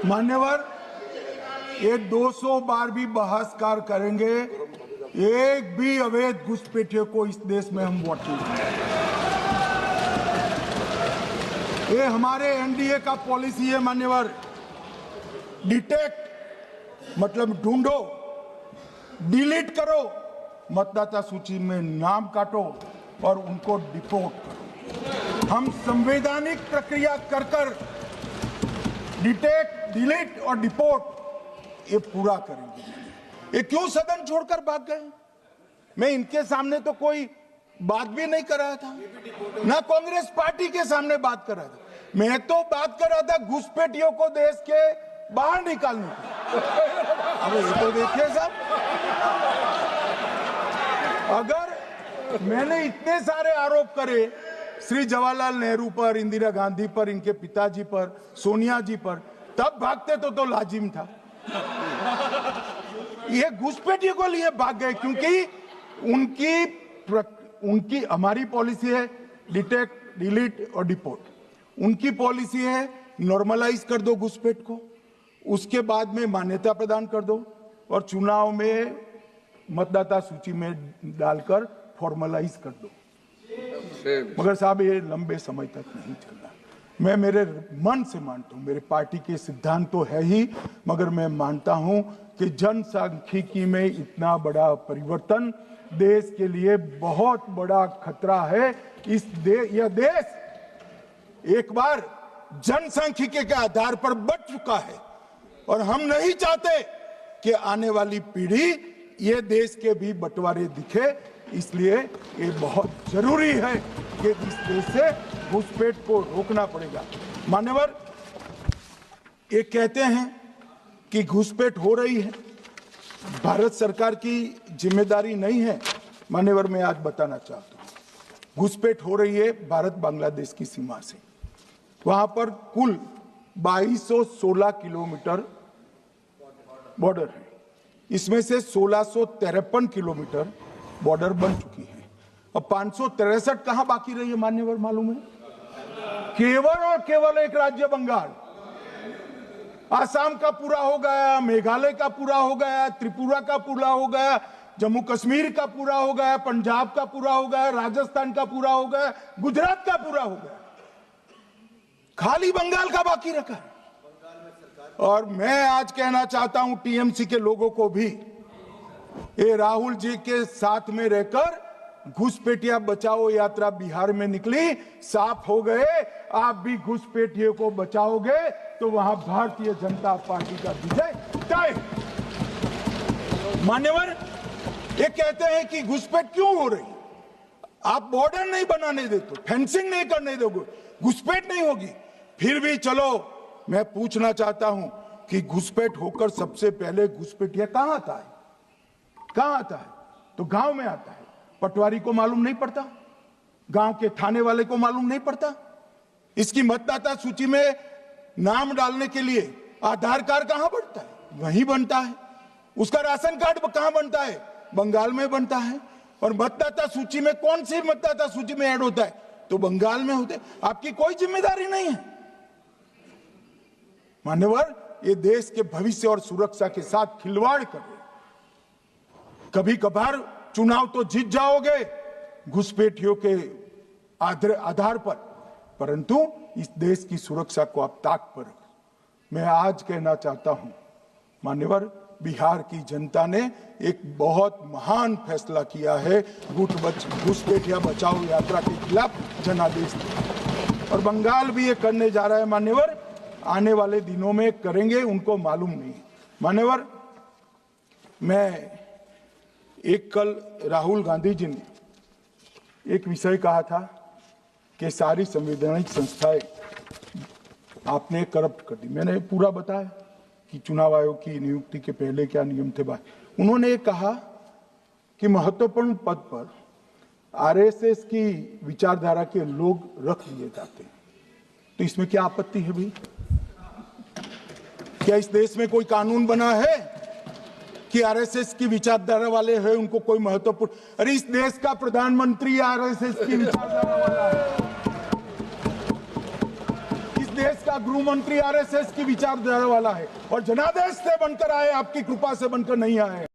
मान्यवर, ये 200 बार भी बहसकार करेंगे, एक भी अवैध घुसपैठियों को इस देश में हम वोट नहीं देंगे। ये हमारे एनडीए का पॉलिसी है मान्यवर। डिटेक्ट मतलब ढूंढो, डिलीट करो, मतदाता सूची में नाम काटो और उनको डिपोर्ट करो। हम संवैधानिक प्रक्रिया कर कर डिटेक्ट, डिलीट और डिपोर्ट ये पूरा करेंगे। ये क्यों सदन छोड़कर भाग गए? मैं इनके सामने तो कोई बात भी नहीं कर रहा था, ना कांग्रेस पार्टी के सामने बात कर रहा था। मैं तो बात कर रहा था घुसपैठियों को देश के बाहर निकालने की। अब ये तो देखिए साहब, अगर मैंने इतने सारे आरोप करे श्री जवाहरलाल नेहरू पर, इंदिरा गांधी पर, इनके पिताजी पर, सोनिया जी पर, तब भागते तो लाजिम था। ये घुसपैठियों को लिए भाग गए क्योंकि उनकी हमारी पॉलिसी है डिटेक्ट, डिलीट और डिपोर्ट। उनकी पॉलिसी है नॉर्मलाइज कर दो घुसपैठ को, उसके बाद में मान्यता प्रदान कर दो और चुनाव में मतदाता सूची में डालकर फॉर्मलाइज कर दो। मगर साहब ये लंबे समय तक नहीं चलना। मैं मेरे मन से मानता हूं, मेरे पार्टी के सिद्धांत तो है ही, मगर मैं मानता हूं कि जनसांख्यिकी में इतना बड़ा परिवर्तन देश के लिए बहुत बड़ा खतरा है। यह देश एक बार जनसांख्यिकी के आधार पर बढ़ चुका है और हम नहीं चाहते कि आने वाली पीढ़ी ये देश के भी बंटवारे दिखे। इसलिए ये बहुत जरूरी है कि इस देश से घुसपैठ को रोकना पड़ेगा। मान्यवर, ये कहते हैं कि घुसपैठ हो रही है, भारत सरकार की जिम्मेदारी नहीं है। मान्यवर, मैं आज बताना चाहता हूं, घुसपैठ हो रही है भारत बांग्लादेश की सीमा से। वहां पर कुल 2216 किलोमीटर बॉर्डर है, इसमें से 1653 किलोमीटर बॉर्डर बन चुकी है और 563 कहां बाकी रही है मान्यवर मालूम है? केवल और केवल एक राज्य बंगाल। आसाम का पूरा हो गया, मेघालय का पूरा हो गया, त्रिपुरा का पूरा हो गया, जम्मू कश्मीर का पूरा हो गया, पंजाब का पूरा हो गया, राजस्थान का पूरा हो गया, गुजरात का पूरा हो गया, खाली बंगाल का बाकी रखा है। और मैं आज कहना चाहता हूं टीएमसी के लोगों को भी, ये राहुल जी के साथ में रहकर घुसपैठिया बचाओ यात्रा बिहार में निकली, साफ हो गए। आप भी घुसपैठियों को बचाओगे तो वहां भारतीय जनता पार्टी का विजय तय। मान्यवर, ये कहते हैं कि घुसपैठ क्यों हो रही? आप बॉर्डर नहीं बनाने देते, फेंसिंग नहीं करने दोगे, घुसपैठ नहीं होगी। फिर भी चलो, मैं पूछना चाहता हूं कि घुसपैठ होकर सबसे पहले घुसपैठिया कहां आता है? कहां आता है? तो गांव में आता है। पटवारी को मालूम नहीं पड़ता, गांव के थाने वाले को मालूम नहीं पड़ता। इसकी मतदाता सूची में नाम डालने के लिए आधार कार्ड कहां बनता है? वहीं बनता है। उसका राशन कार्ड कहां बनता है? बंगाल में बनता है। और मतदाता सूची में कौन सी मतदाता सूची में ऐड होता है? तो बंगाल में होते। आपकी कोई जिम्मेदारी नहीं है। मान्यवर, ये देश के भविष्य और सुरक्षा के साथ खिलवाड़ कर रहे। कभी कभार चुनाव तो जीत जाओगे घुसपैठियों के आधार पर, परंतु इस देश की सुरक्षा को आप ताक पर रखो। मैं आज कहना चाहता हूं मान्यवर, बिहार की जनता ने एक बहुत महान फैसला किया है घुसपैठिया बचाओ यात्रा के खिलाफ जनादेश, और बंगाल भी ये करने जा रहा है। मान्यवर, आने वाले दिनों में करेंगे, उनको मालूम नहीं। मान्यवर, मैं कल राहुल गांधी जी ने एक विषय कहा था कि सारी संवैधानिक संस्थाएं आपने करप्ट कर दी। मैंने पूरा बताया कि चुनाव आयोग की नियुक्ति के पहले क्या नियम थे। उन्होंने ये कहा कि महत्वपूर्ण पद पर आरएसएस की विचारधारा के लोग रख दिए जाते हैं। तो इसमें क्या आपत्ति है भाई? क्या इस देश में कोई कानून बना है कि आरएसएस की विचारधारा वाले हैं उनको कोई महत्वपूर्ण? अरे इस देश का प्रधानमंत्री आरएसएस की विचारधारा वाला है। देश का गृह मंत्री आरएसएस की विचारधारा वाला है और जनादेश से बनकर आए, आपकी कृपा से बनकर नहीं आए।